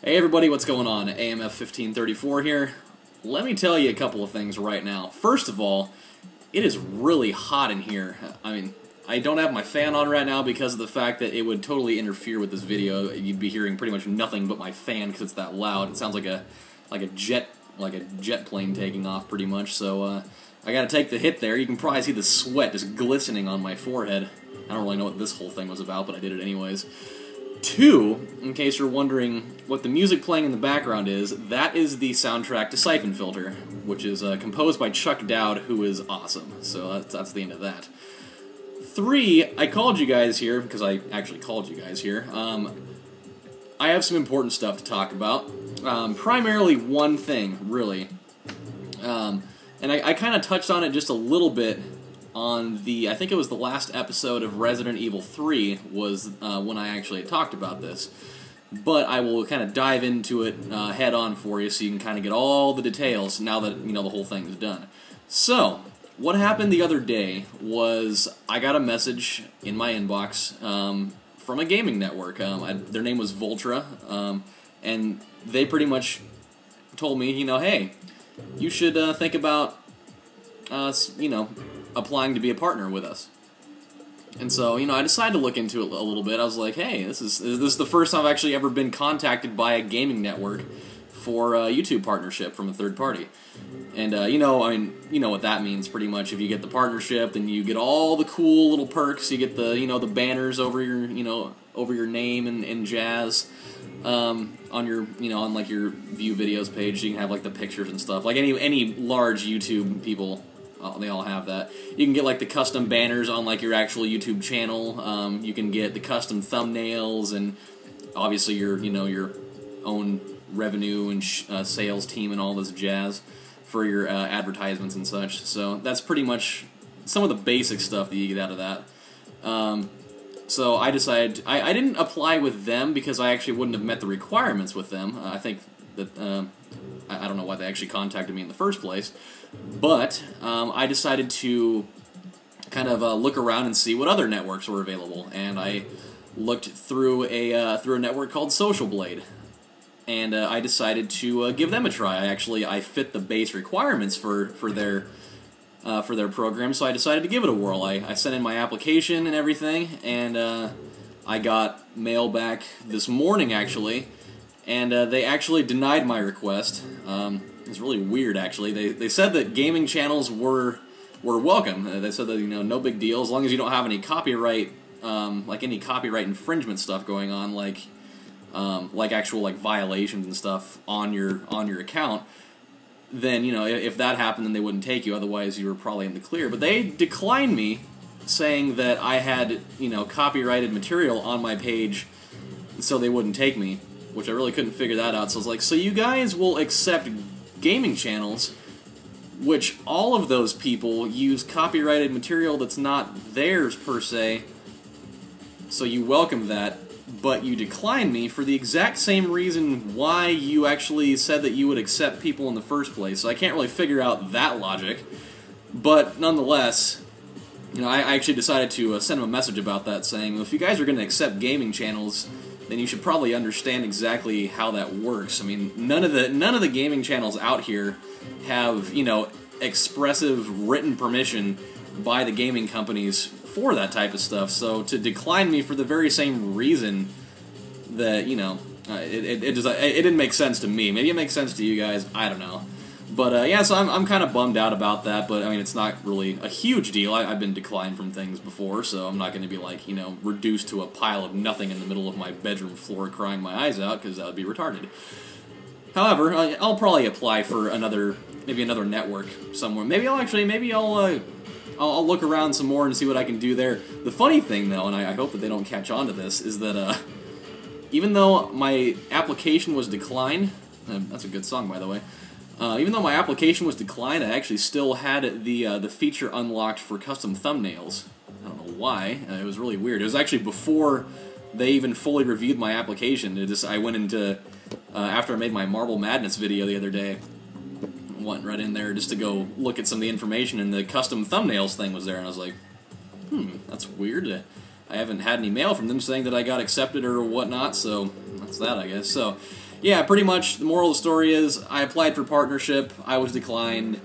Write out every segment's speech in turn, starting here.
Hey everybody, what's going on? AMF1534 here. Let me tell you a couple of things right now. First of all, it is really hot in here. I mean, I don't have my fan on right now because of the fact that it would totally interfere with this video. You'd be hearing pretty much nothing but my fan because it's that loud. It sounds like a jet plane taking off pretty much. So I gotta take the hit there. You can probably see the sweat just glistening on my forehead. I don't really know what this whole thing was about, but I did it anyways. Two, in case you're wondering what the music playing in the background is, that is the soundtrack to Siphon Filter, which is composed by Chuck Dowd, who is awesome. So that's the end of that. Three, I called you guys here, because I actually called you guys here. I have some important stuff to talk about. Primarily one thing, really. And I kind of touched on it just a little bit on I think it was the last episode of Resident Evil 3 was when I actually talked about this. But I will kind of dive into it head on for you so you can kind of get all the details now that, you know, the whole thing is done. So, what happened the other day was I got a message in my inbox from a gaming network. Their name was Voltra, and they pretty much told me, you know, hey, you should think about, you know, applying to be a partner with us. And so, you know, I decided to look into it a little bit. I was like, hey, this is the first time I've actually ever been contacted by a gaming network for a YouTube partnership from a third party. And, you know, I mean, you know what that means pretty much. If you get the partnership, then you get all the cool little perks. You get the, you know, the banners over your, you know, over your name and jazz. On your, you know, on like your view videos page, you can have like the pictures and stuff. Like any large YouTube people, they all have that. You can get like the custom banners on like your actual YouTube channel. You can get the custom thumbnails and obviously your, you know, your own revenue and sales team and all this jazz for your advertisements and such. So that's pretty much some of the basic stuff that you get out of that. So I decided I didn't apply with them because I actually wouldn't have met the requirements with them. I think that I don't know why they actually contacted me in the first place, but I decided to kind of look around and see what other networks were available, and I looked through a network called Social Blade, and I decided to give them a try. I fit the base requirements for their program, so I decided to give it a whirl. I sent in my application and everything, and I got mail back this morning actually. And they actually denied my request. It's really weird, actually. They said that gaming channels were welcome. They said that, you know, no big deal as long as you don't have any copyright, like any copyright infringement stuff going on, like actual like violations and stuff on your account. Then, you know, if that happened, then they wouldn't take you. Otherwise, you were probably in the clear. But they declined me, saying that I had, you know, copyrighted material on my page, so they wouldn't take me. Which I really couldn't figure that out, so I was like, so you guys will accept gaming channels, which all of those people use copyrighted material that's not theirs per se, so you welcome that, but you decline me for the exact same reason why you actually said that you would accept people in the first place, so I can't really figure out that logic, but nonetheless, you know, I actually decided to send them a message about that, saying, well, if you guys are going to accept gaming channels, then you should probably understand exactly how that works. I mean, none of the gaming channels out here have, you know, expressive written permission by the gaming companies for that type of stuff. So to decline me for the very same reason that, you know, it didn't make sense to me. Maybe it makes sense to you guys. I don't know. But, yeah, so I'm kind of bummed out about that, but, I mean, it's not really a huge deal. I've been declined from things before, so I'm not going to be, like, you know, reduced to a pile of nothing in the middle of my bedroom floor crying my eyes out, because that would be retarded. However, I'll probably apply for maybe another network somewhere. Maybe I'll look around some more and see what I can do there. The funny thing, though, and I hope that they don't catch on to this, is that, even though my application was declined, that's a good song, by the way, even though my application was declined, I actually still had the feature unlocked for custom thumbnails. I don't know why. It was really weird. It was actually before they even fully reviewed my application. I went into, after I made my Marble Madness video the other day, went right in there just to go look at some of the information, and the custom thumbnails thing was there, and I was like, that's weird. I haven't had any mail from them saying that I got accepted or whatnot, so that's that, I guess. So, yeah, pretty much the moral of the story is I applied for partnership, I was declined,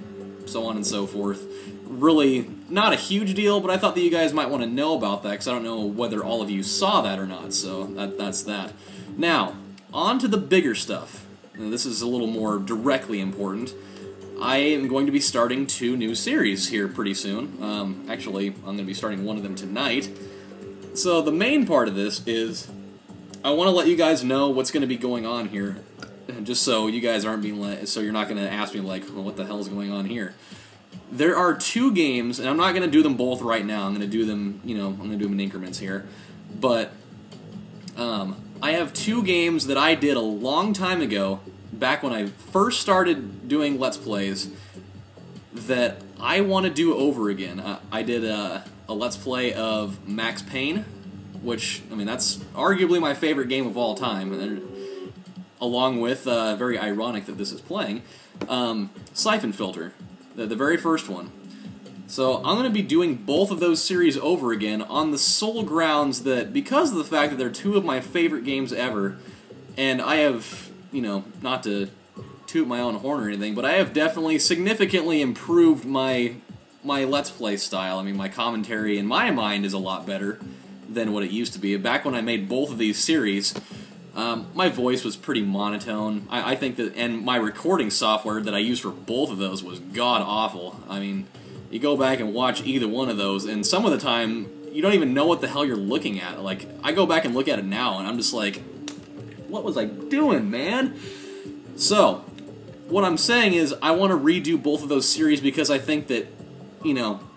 so on and so forth. Really not a huge deal, but I thought that you guys might want to know about that because I don't know whether all of you saw that or not, so that's that. Now, on to the bigger stuff. Now, this is a little more directly important. I am going to be starting 2 new series here pretty soon. Actually, I'm going to be starting one of them tonight. So the main part of this is I want to let you guys know what's going to be going on here, just so you guys aren't being so you're not going to ask me like, well, what the hell is going on here? There are 2 games, and I'm not going to do them both right now. I'm going to do them, I'm going to do them in increments here. But I have 2 games that I did a long time ago, back when I first started doing Let's Plays, that I want to do over again. I did a Let's Play of Max Payne, which, I mean, that's arguably my favorite game of all time, and along with, very ironic that this is playing, Siphon Filter. The very first one. So I'm going to be doing both of those series over again on the sole grounds that because of the fact that they're 2 of my favorite games ever, and I have, not to toot my own horn or anything, but I have definitely significantly improved my Let's Play style. I mean, my commentary in my mind is a lot better than what it used to be. Back when I made both of these series, my voice was pretty monotone. I think that, and my recording software that I used for both of those was god-awful. I mean, you go back and watch either one of those, and some of the time, you don't even know what the hell you're looking at. Like, I go back and look at it now, and I'm just like, what was I doing, man? So, what I'm saying is, I want to redo both of those series because I think that,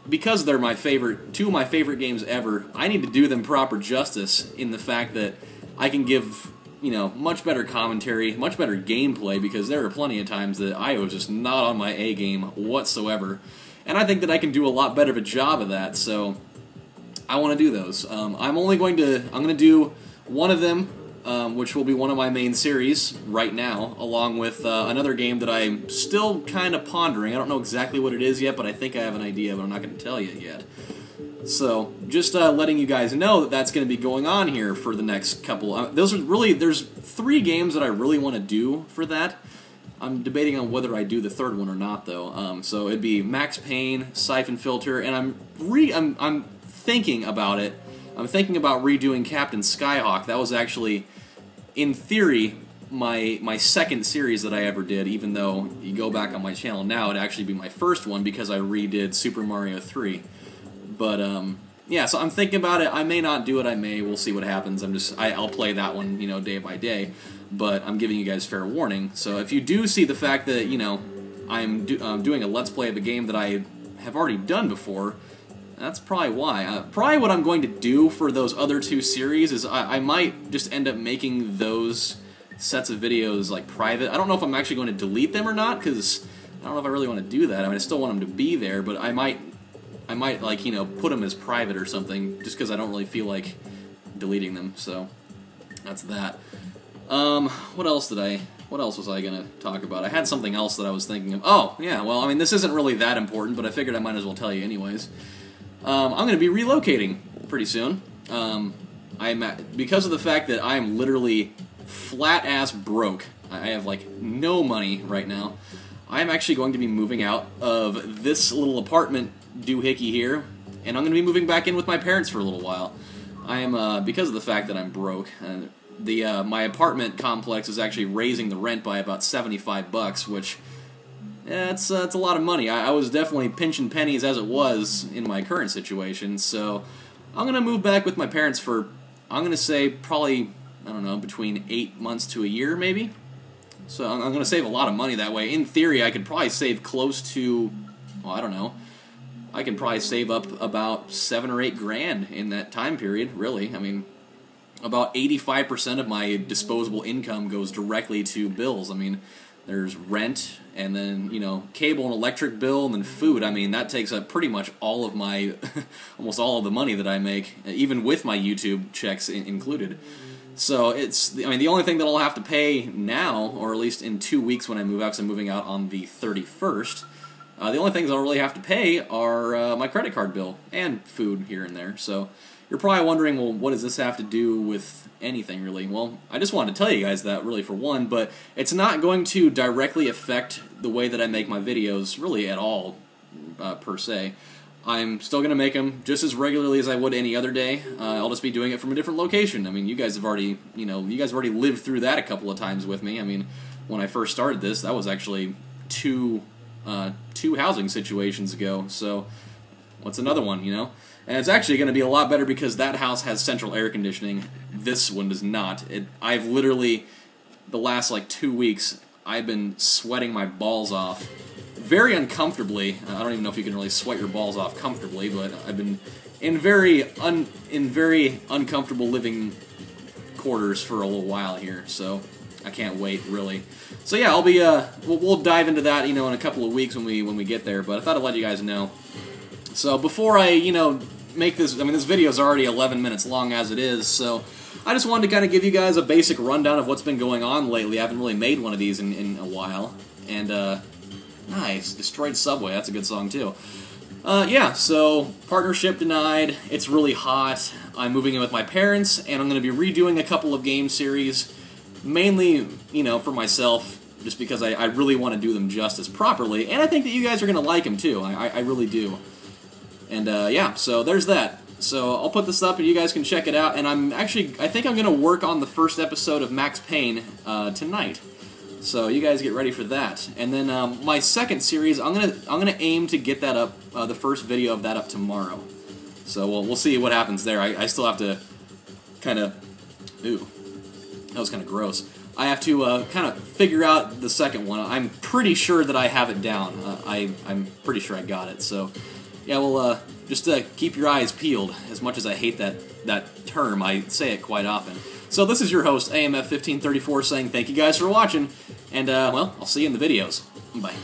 because they're my favorite, 2 of my favorite games ever, I need to do them proper justice in the fact that I can give much better commentary, much better gameplay, because there are plenty of times that I was just not on my A game whatsoever, and I think that I can do a lot better of a job of that, so I want to do those. I'm going to do one of them, which will be one of my main series right now, along with another game that I'm still kind of pondering. I don't know exactly what it is yet, but I think I have an idea, but I'm not going to tell you yet. So, just letting you guys know that that's going to be going on here for the next couple. There's 3 games that I really want to do for that. I'm debating on whether I do the 3rd one or not, though. So it'd be Max Payne, Siphon Filter, and I'm thinking about it. I'm thinking about redoing Captain Skyhawk. That was actually, in theory, my 2nd series that I ever did. Even though you go back on my channel now, it'd actually be my 1st one because I redid Super Mario 3. But, yeah, so I'm thinking about it. I may not do it, I may. We'll see what happens. I'll play that one, day by day. But I'm giving you guys fair warning. So if you do see the fact that, I'm doing a Let's Play of a game that I have already done before, that's probably why. Probably what I'm going to do for those other 2 series is I might just end up making those sets of videos, like, private. I don't know if I'm actually going to delete them or not, because I don't know if I really want to do that. I mean, I still want them to be there, but I might like, put them as private or something, just because I don't really feel like deleting them, so that's that. What else was I gonna talk about? I had something else that I was thinking of. Oh, yeah, well, I mean, this isn't really that important, but I figured I might as well tell you anyways. I'm gonna be relocating pretty soon. Because of the fact that I am literally flat-ass broke, I have, like, no money right now, I'm actually going to be moving out of this little apartment doohickey here, and I'm going to be moving back in with my parents for a little while. I am, because of the fact that I'm broke, my apartment complex is actually raising the rent by about $75, which, it's a lot of money. I was definitely pinching pennies as it was in my current situation, so I'm going to move back with my parents for, I'm going to say, probably, I don't know, between 8 months to a year, maybe? So I'm going to save a lot of money that way. In theory, I could probably save close to, well, I don't know, I can probably save up about $7 or $8 grand in that time period, really. I mean, about 85% of my disposable income goes directly to bills. I mean, there's rent, and then, cable and electric bill, and then food. I mean, that takes up pretty much all of my, almost all of the money that I make, even with my YouTube checks included. So the only thing that I'll have to pay now, or at least in 2 weeks when I move out, because I'm moving out on the 31st, the only things I'll really have to pay are my credit card bill and food here and there. So You're probably wondering, well, what does this have to do with anything, really? Well, I just wanted to tell you guys that, really, for one, but it's not going to directly affect the way that I make my videos, really, at all, per se. I'm still going to make them just as regularly as I would any other day. I'll just be doing it from a different location. I mean, you guys have already, you guys have already lived through that a couple of times with me. I mean, when I first started this, that was actually two housing situations ago, so what's another one, And it's actually going to be a lot better because that house has central air conditioning. This one does not. I've literally, the last like 2 weeks, I've been sweating my balls off. Very uncomfortably. I don't even know if you can really sweat your balls off comfortably, but I've been in very uncomfortable living quarters for a little while here, so I can't wait, really. So yeah, I'll be we'll dive into that, in a couple of weeks when we get there, but I thought I'd let you guys know. So before I, make this, I mean, this video is already 11 minutes long as it is, so I just wanted to kind of give you guys a basic rundown of what's been going on lately. I haven't really made one of these in a while, and nice, Destroyed Subway, that's a good song too. Yeah, so partnership denied, it's really hot, I'm moving in with my parents, and I'm going to be redoing a couple of game series, mainly, for myself, just because I really want to do them justice properly, and I think that you guys are going to like them too, I really do. And yeah, so there's that. So I'll put this up and you guys can check it out, and I think I'm going to work on the first episode of Max Payne tonight. So you guys get ready for that. And then my second series, I'm gonna aim to get that up, the first video of that up tomorrow. So we'll see what happens there. I still have to kind of, ooh, that was kind of gross. I have to kind of figure out the second one. I'm pretty sure that I have it down. I'm pretty sure I got it. So yeah, well, just keep your eyes peeled. As much as I hate that term, I say it quite often. So this is your host, AMF1534, saying thank you guys for watching, and, well, I'll see you in the videos. Bye.